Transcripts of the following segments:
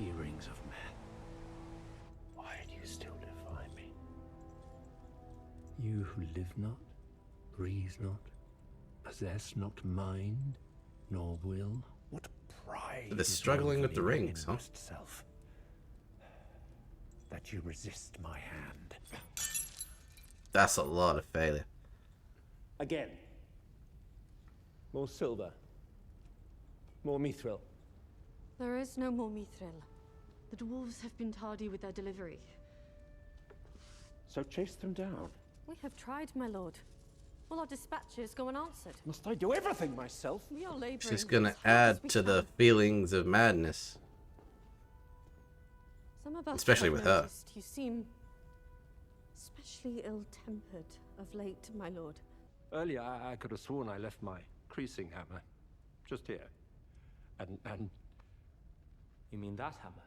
ye rings of men, why do you still defy me? You who live not, breathe not, possess not mind, nor will. What pride They're is struggling with the over your rings, huh? inmost self, that you resist my hand. That's a lot of failure. Again. More silver. More mithril. There is no more mithril. The dwarves have been tardy with their delivery. So chase them down. We have tried, my lord. All our dispatches go unanswered. Must I do everything myself? We are laboring. She's gonna as hard as add we to the can. feelings of madness. Some of us especially have with her. noticed you seem especially ill-tempered of late, my lord. Earlier, I could have sworn I left my creasing hammer just here. And You mean that hammer?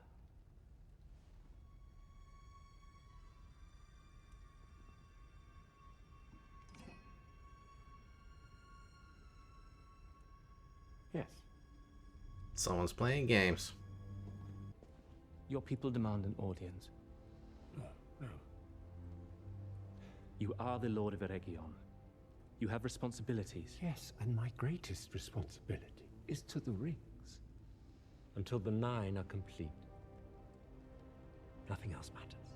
yes. Someone's playing games. Your people demand an audience. No, no. You are the Lord of Eregion. You have responsibilities. Yes, and my greatest responsibility is to the rings. Until the 9 are complete, nothing else matters.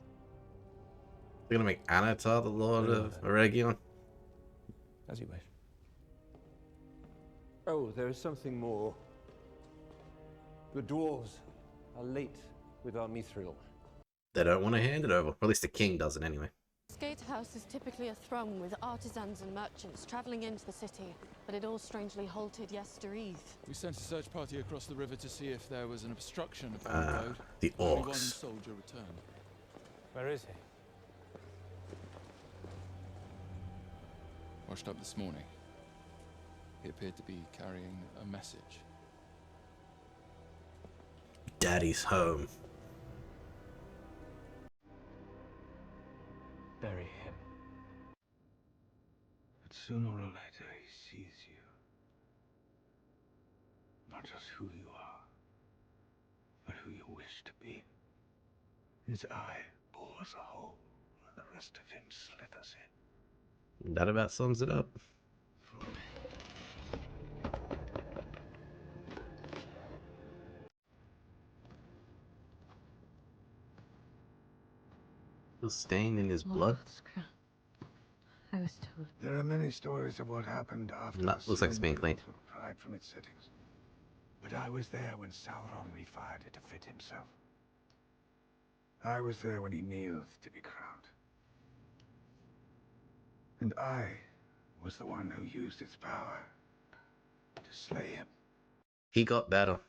They're gonna make Anatar the Lord of Eregion. As you wish. Oh, there is something more. The dwarves are late with our mithril. They don't want to hand it over. Or at least the king doesn't anyway. This gatehouse is typically a throng with artisans and merchants traveling into the city, but it all strangely halted yestereve. We sent a search party across the river to see if there was an obstruction upon the road. The Only one orcs. soldier returned. Where is he? Washed up this morning. He appeared to be carrying a message. Daddy's home. Bury him. But sooner or later he sees you. Not just who you are, but who you wish to be. His eye bores a hole, and the rest of him slithers in. That about sums it up. The stain in his blood. I was told. There are many stories of what happened after. Looks like it's being cleaned. Pried from its settings. But I was there when Sauron refired it to fit himself. I was there when he kneeled to be crowned. And I was the one who used its power to slay him. He got better.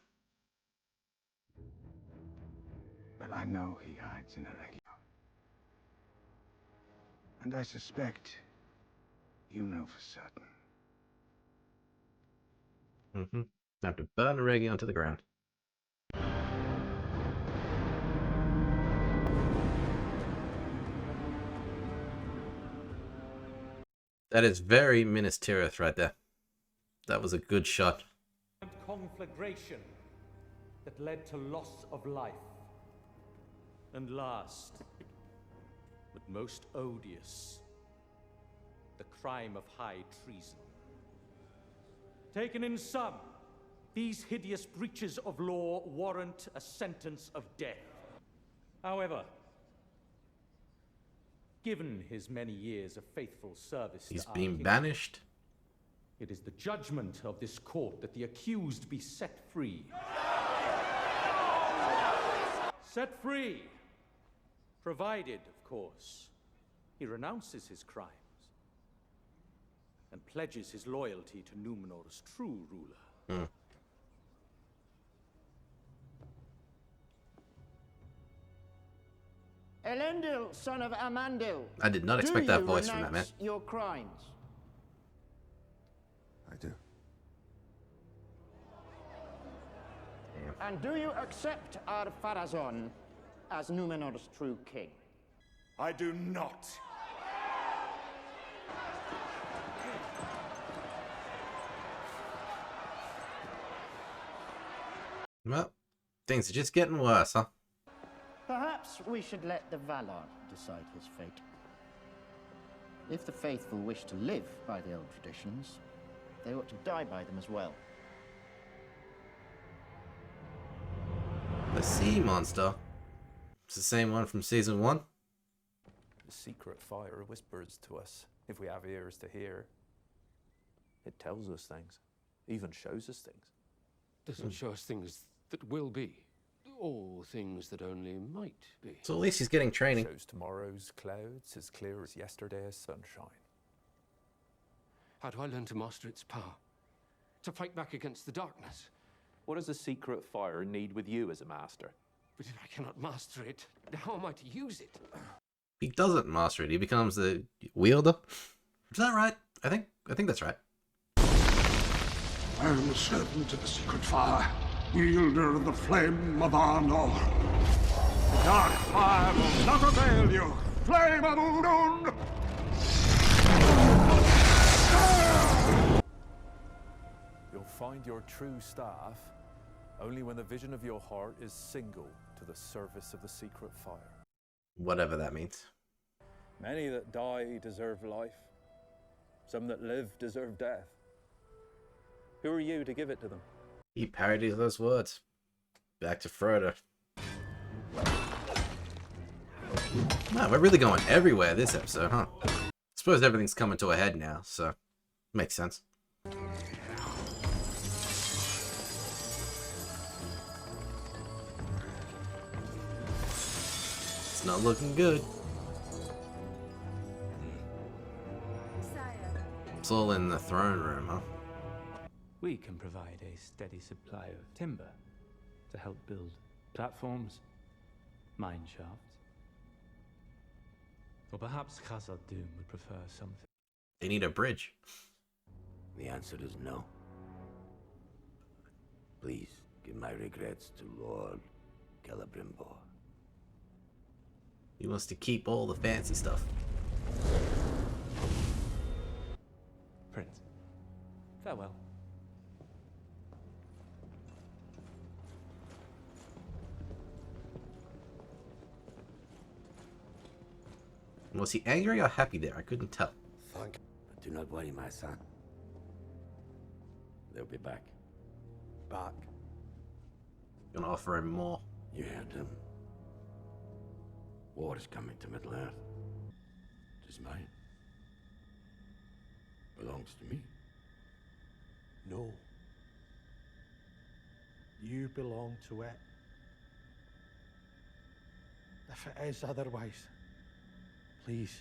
But I know he hides in Eregion. And I suspect you know for certain. Have to burn Eregion to the ground. That is very Minas Tirith right there. That was a good shot. Conflagration that led to loss of life. And last, but most odious, the crime of high treason. Taken in sum, these hideous breaches of law warrant a sentence of death. However, given his many years of faithful service He's to our being kingdom, banished. it is the judgment of this court that the accused be set free. Set free, provided, of course, he renounces his crimes and pledges his loyalty to Numenor's true ruler. Elendil, son of Amandil. I did not expect that voice from that man. Do you renounce your crimes? I do. And do you accept Ar-Pharazôn as Numenor's true king? I do not. Well, Things are just getting worse, huh? Perhaps we should let the Valar decide his fate. If the faithful wish to live by the old traditions, they ought to die by them as well. The sea monster. It's the same one from season 1. The secret fire whispers to us if we have ears to hear. It tells us things, even shows us things. Doesn't show us things that will be, or things that only might be. So at least he's getting training. Shows tomorrow's clouds as clear as yesterday's sunshine. How do I learn to master its power? To fight back against the darkness? What does the secret fire need with you as a master? But if I cannot master it, how am I to use it? He doesn't master it. He becomes the wielder. Is that right? I think that's right. I am a servant of the secret fire, wielder of the flame of Arnor. The dark fire will not avail you, flame of Udun! You'll find your true staff only when the vision of your heart is single to the service of the secret fire. Whatever that means. Many that die deserve life. Some that live deserve death. Who are you to give it to them? He parodies those words. Back to Frodo. Man, we're really going everywhere this episode, huh? I suppose everything's coming to a head now, so makes sense. It's not looking good. It's all in the throne room, huh? We can provide a steady supply of timber to help build platforms, mine shafts. Or perhaps Khazad-dûm would prefer something. They need a bridge. The answer is no. Please give my regrets to Lord Celebrimbor. He wants to keep all the fancy stuff. Prince, farewell. Was he angry or happy there? I couldn't tell. Thank you. But do not worry, my son. They'll be back. Back. Gonna offer him more. You heard him. War is coming to Middle-earth. It is mine. Belongs to me. No. You belong to it. If it is otherwise, please,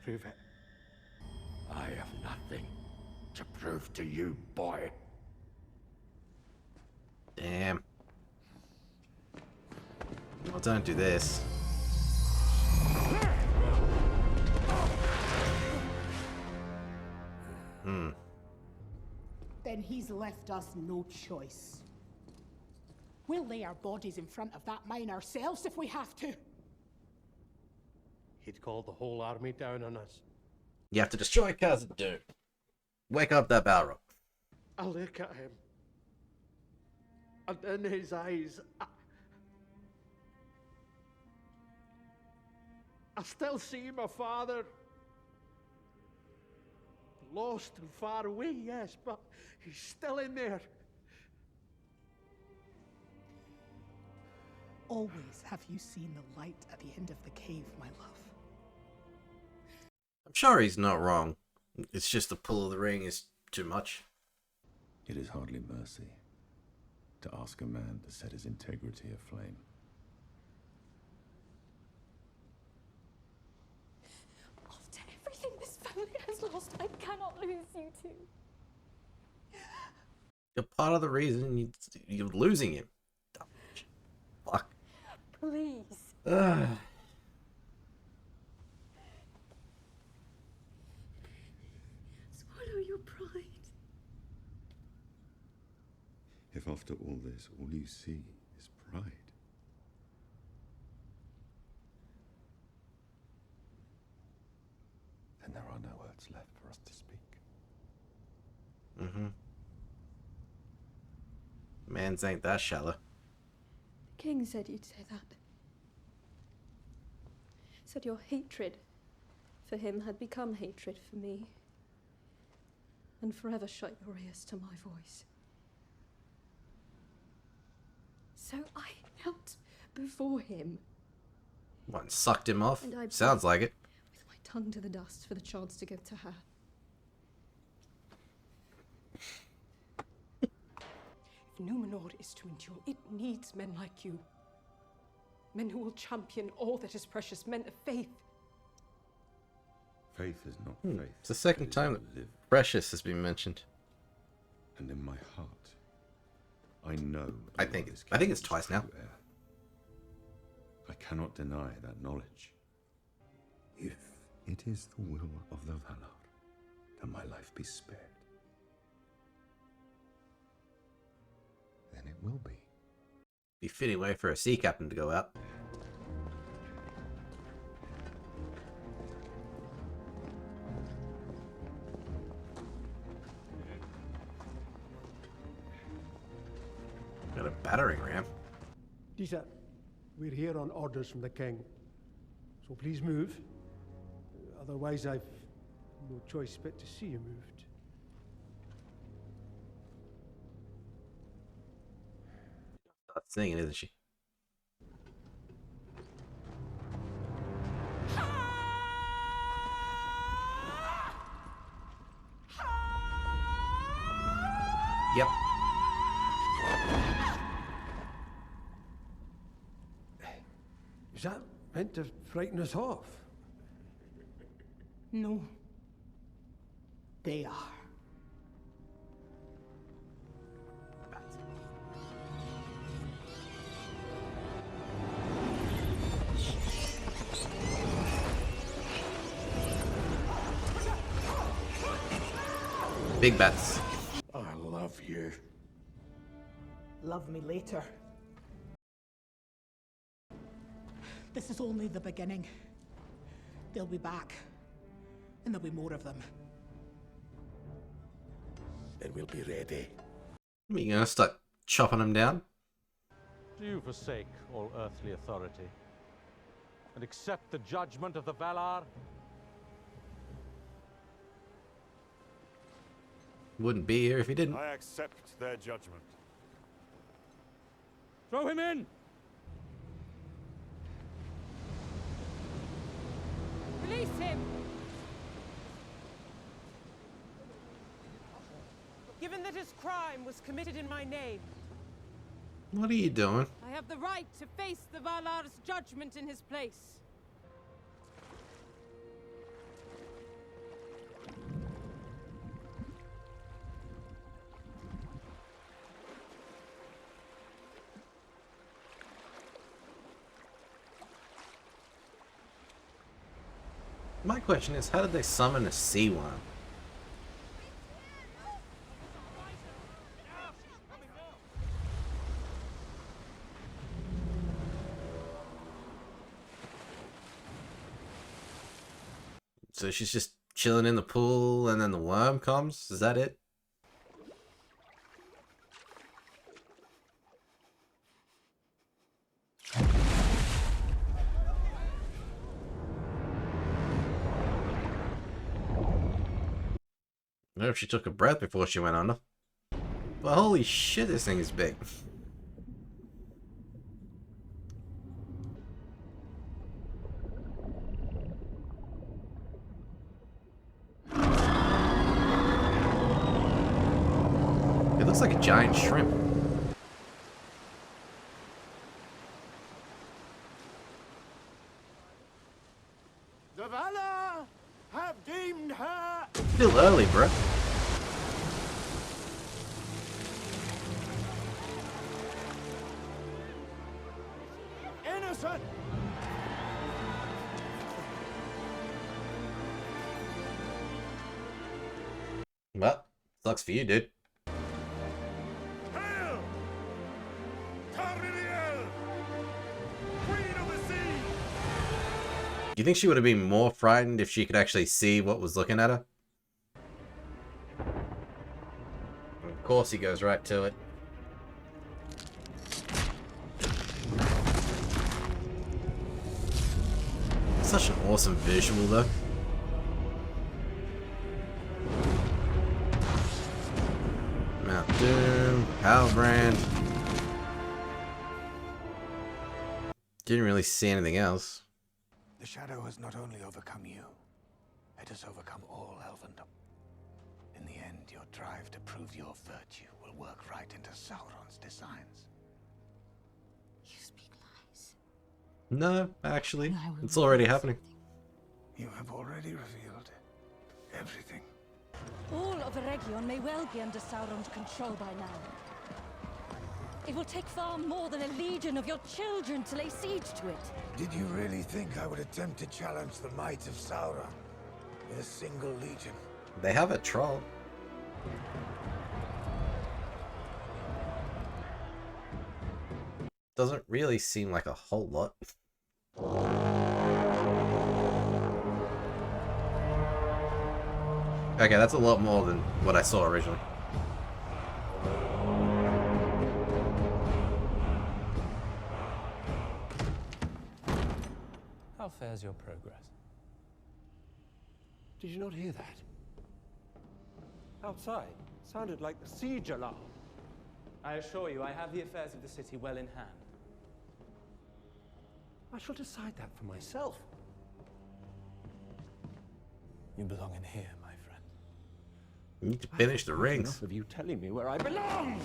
prove it. I have nothing to prove to you, boy. Damn. Well, don't do this. Then he's left us no choice. We'll lay our bodies in front of that mine ourselves if we have to. He'd called the whole army down on us. You have to destroy Khazad-dûm. Wake up that Balrog. I look at him, and in his eyes, I still see my father. Lost and far away, yes, but he's still in there. Always have you seen the light at the end of the cave, my love. I'm sure he's not wrong. It's just the pull of the ring is too much. It is hardly mercy to ask a man to set his integrity aflame. After everything this family has lost, I cannot lose you two. You're part of the reason you're losing him. Fuck. Please. Swallow your pride. If after all this, all you see is pride, then there are no words left for us to speak. Mans ain't that shallow. King said you'd say that. Said your hatred for him had become hatred for me, and forever shut your ears to my voice. So I knelt before him. What, sucked him off? And I Sounds like it. with my tongue to the dust for the chance to give to her. If Numenor is to endure, it needs men like you. Men who will champion all that is precious, men of faith. Faith is not faith. It's the second time that Precious has been mentioned. And in my heart, I know. I think it's twice now. I cannot deny that knowledge. If it is the will of the Valar that my life be spared, then it will be. Be fitting way for a sea captain to go out. Got a battering ram. Disa, we're here on orders from the king, so please move. Otherwise, I've no choice but to see you moved. That's singing, isn't she? Yep. Is that meant to frighten us off? No. They are. Big bats. I love you. Love me later. This is only the beginning. They'll be back. And there'll be more of them. Then we'll be ready. Are you gonna start chopping them down? Do you forsake all earthly authority and accept the judgment of the Valar? Wouldn't be here if he didn't. I accept their judgment. Throw him in! Release him! Given that his crime was committed in my name, What are you doing? I have the right to face the Valar's judgment in his place. My question is, how did they summon a sea worm? So she's just chilling in the pool and then the worm comes? Is that it? I don't know if she took a breath before she went under. But holy shit, this thing is big. It looks like a giant shrimp. The Valar have deemed her Still early, bro. innocent. Well, sucks for you, dude. Hail! Tamriel! Queen of the Sea! Do you think she would have been more frightened if she could actually see what was looking at her? Of course he goes right to it. Such an awesome visual, though. Mount Doom, Halbrand. Didn't really see anything else. The shadow has not only overcome you, it has overcome all Elvendom. In the end, your drive to prove your virtue will work right into Sauron's designs. You speak lies. No, actually, it's already happening. You have already revealed everything. All of Eregion may well be under Sauron's control by now. It will take far more than a legion of your children to lay siege to it. Did you really think I would attempt to challenge the might of Sauron with a single legion? They have a troll. Doesn't really seem like a whole lot. Okay, that's a lot more than what I saw originally. How fares your progress? Did you not hear that? Outside, sounded like the siege alarm. I assure you, I have the affairs of the city well in hand. I shall decide that for myself. You belong in here, my friend. You need to finish the rings. Enough of you telling me where I belong.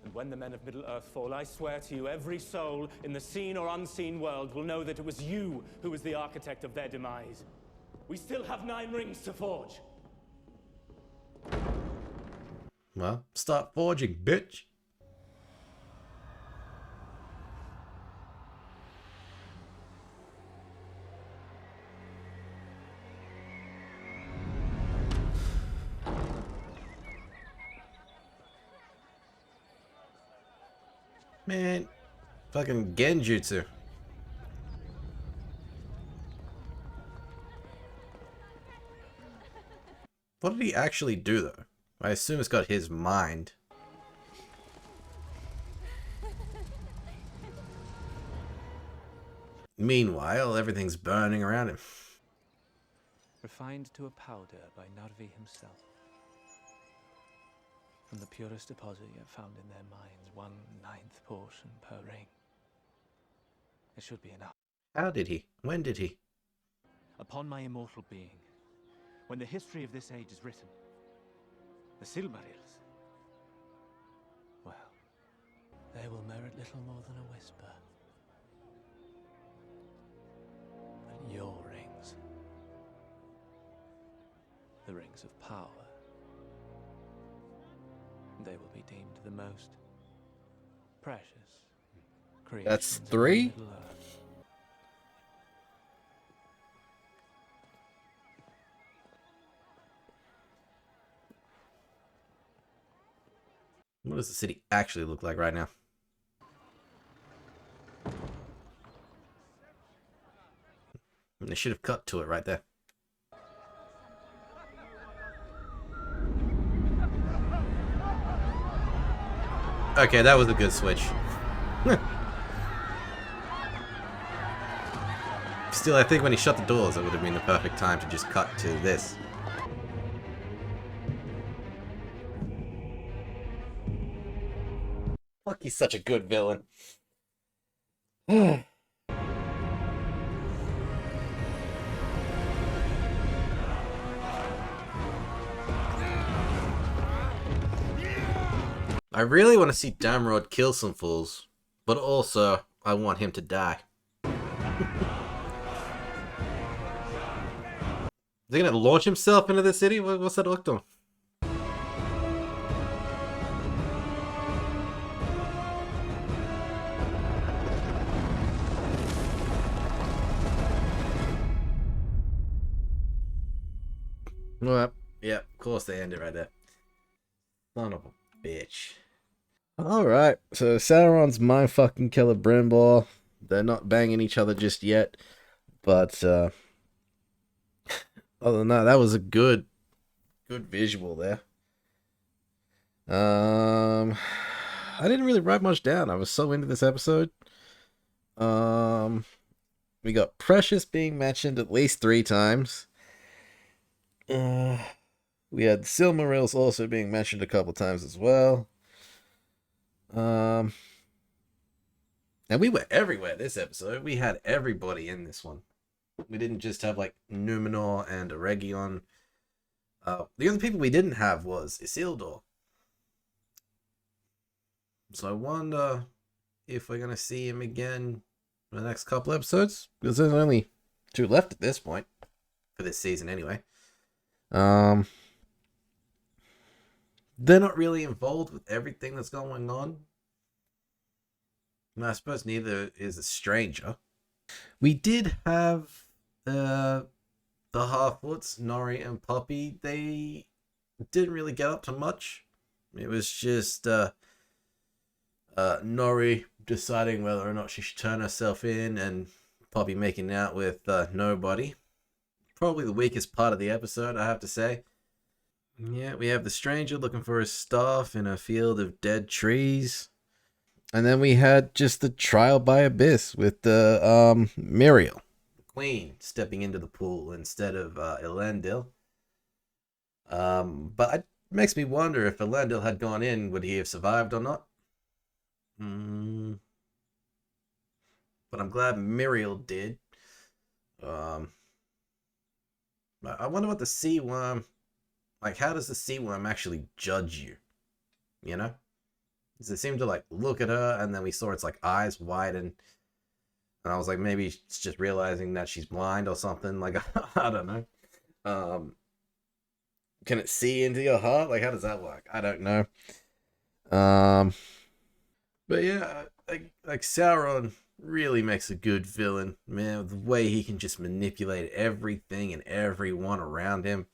And when the men of Middle-earth fall, I swear to you, every soul in the seen or unseen world will know that it was you who was the architect of their demise. We still have 9 rings to forge. Well, start forging, bitch. Man, fucking Genjutsu. What did he actually do, though? I assume it's got his mind. Meanwhile, everything's burning around him. Refined to a powder by Narvi himself. From the purest deposit yet found in their minds, 1/9 portion per ring. It should be enough. How did he? When did he? Upon my immortal being, when the history of this age is written, the Silmarils, well, they will merit little more than a whisper. But your rings, the rings of power, they will be deemed the most precious creations. That's 3? of Middle-earth. What does the city actually look like right now? They should have cut to it right there. Okay, that was a good switch. Still, I think when he shut the doors, it would have been the perfect time to just cut to this. Fuck, he's such a good villain. I really want to see Damrod kill some fools, but also I want him to die. Is he gonna launch himself into the city? What's that looked on? Well, yeah, of course they end it right there. Son of a bitch. Alright, so Sauron's mind fucking killer Brimbor. They're not banging each other just yet. But, other than that, that was a good visual there. I didn't really write much down. I was so into this episode. We got Precious being mentioned at least 3 times. We had Silmarils also being mentioned a couple times as well. And we were everywhere this episode. We had everybody in this one. We didn't just have like Numenor and Eregion. The other people we didn't have was Isildur. So I wonder if we're going to see him again for the next couple episodes. Because there's only 2 left at this point. For this season anyway. They're not really involved with everything that's going on. And I suppose neither is a stranger. We did have the Half-Woods, Nori and Poppy. They didn't really get up to much. It was just Nori deciding whether or not she should turn herself in, and Poppy making out with nobody. Probably the weakest part of the episode, I have to say. Yeah, we have the stranger looking for his staff in a field of dead trees. And then we had just the trial by Abyss with the Muriel, the queen, stepping into the pool instead of Elendil. But it makes me wonder if Elendil had gone in, would he have survived or not? But I'm glad Muriel did. I wonder what the sea worm... Like, how does the sea worm actually judge you? You know? Does it seem to, like, look at her, and then we saw its, like, eyes widen. And I was like, maybe it's just realizing that she's blind or something. Like, I don't know. Can it see into your heart? Like, how does that work? I don't know. But yeah, like Sauron really makes a good villain. Man, the way he can just manipulate everything and everyone around him.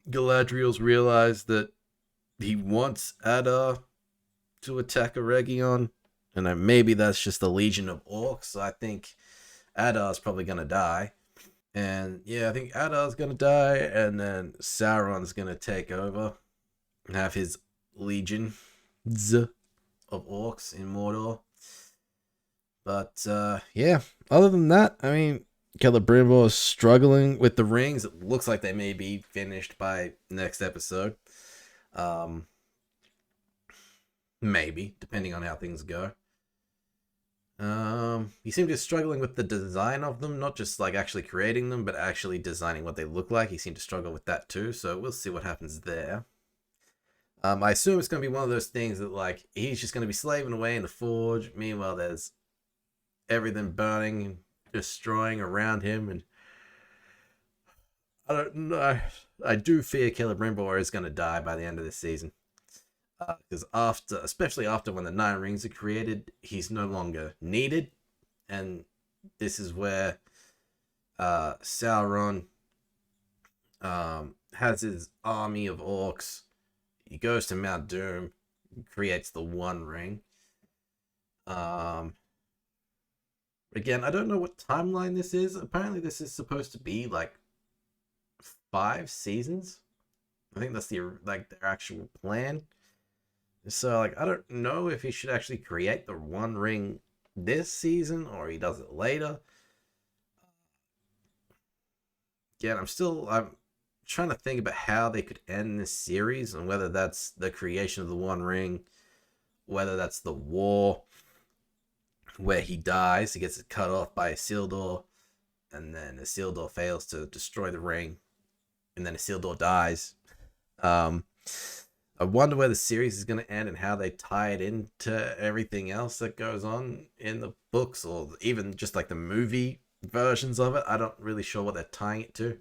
Galadriel's realized that he wants Adar to attack Eregion, and maybe that's just the Legion of Orcs. So I think Adar's probably gonna die, and yeah, I think Adar's gonna die, and then Sauron's gonna take over and have his legions of orcs in Mordor. But yeah, other than that, I mean, Celebrimbor is struggling with the rings. It looks like they may be finished by next episode. Maybe, depending on how things go. He seemed to be struggling with the design of them, not just like actually creating them, but actually designing what they look like. He seemed to struggle with that too, so we'll see what happens there. I assume it's going to be one of those things that like he's just going to be slaving away in the forge. Meanwhile, there's everything burning and destroying around him, and I don't know. I do fear Celebrimbor is going to die by the end of this season. Because especially after when the 9 rings are created, he's no longer needed. And this is where Sauron has his army of orcs. He goes to Mount Doom, creates the 1 ring. Again, I don't know what timeline this is. Apparently this is supposed to be like 5 seasons. I think that's their actual plan. So, like, I don't know if he should actually create the 1 ring this season or he does it later. Again, I'm trying to think about how they could end this series and whether that's the creation of the 1 ring, whether that's the war where he dies, he gets cut off by Isildur, and then Isildur fails to destroy the ring, and then Isildur dies. I wonder where the series is going to end and how they tie it into everything else that goes on in the books or even just like the movie versions of it. I'm not really sure what they're tying it to.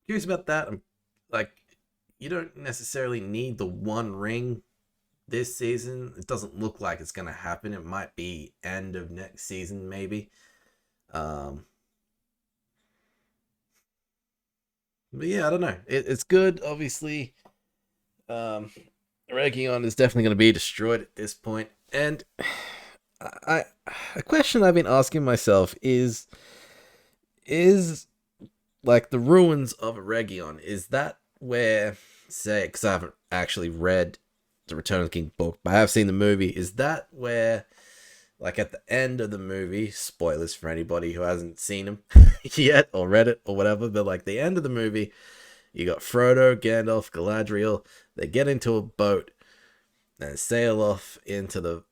Curious about that. Like, you don't necessarily need the 1 ring this season. It doesn't look like it's going to happen. It might be end of next season, maybe. But yeah, I don't know. It's good, obviously. Eregion is definitely going to be destroyed at this point. And a question I've been asking myself is like the ruins of Eregion, is that where, say, because I haven't actually read the Return of the King book, but I have seen the movie. Is that where, like, at the end of the movie, spoilers for anybody who hasn't seen them yet or read it or whatever, but like the end of the movie, you got Frodo, Gandalf, Galadriel. They get into a boat and sail off into the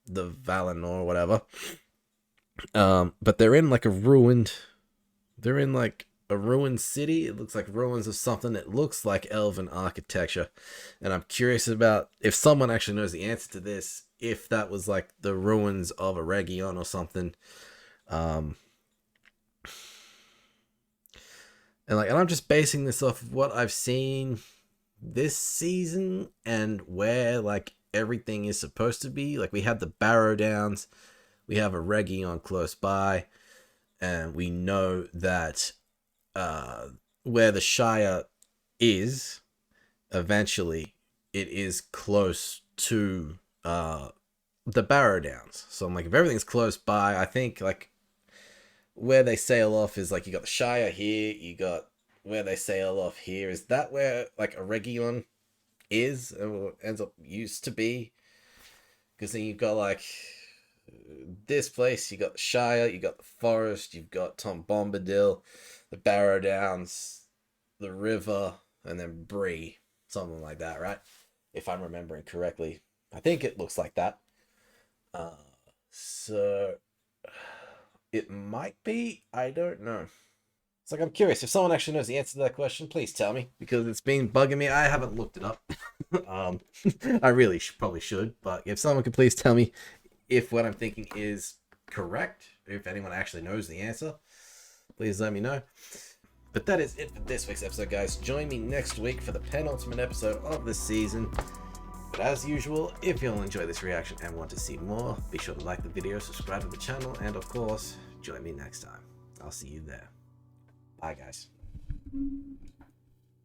Valinor or whatever. But they're in like a ruined city. It looks like ruins of something. It looks like elven architecture. And I'm curious about if someone actually knows the answer to this, if that was like the ruins of a Region or something. And I'm just basing this off of what I've seen this season and where like everything is supposed to be. Like we have the Barrow Downs, we have a Region close by, and we know that where the Shire is, eventually it is close to the Barrow Downs. So I'm like, if everything's close by, I think like where they sail off is like you got the Shire here, you got where they sail off here. Is that where like a Region is or ends up used to be? Because then you've got like this place, you got the Shire, you got the forest, you've got Tom Bombadil, the Barrow Downs, the river, and then Bree, something like that, right? If I'm remembering correctly, I think it looks like that. So it might be, I don't know. It's like, I'm curious, if someone actually knows the answer to that question, please tell me, because it's been bugging me. I haven't looked it up. I really probably should, but if someone could please tell me if what I'm thinking is correct, if anyone actually knows the answer, please let me know. But that is it for this week's episode, guys. Join me next week for the penultimate episode of this season. But as usual, if you'll enjoy this reaction and want to see more, be sure to like the video, subscribe to the channel, and of course, join me next time. I'll see you there. Bye, guys.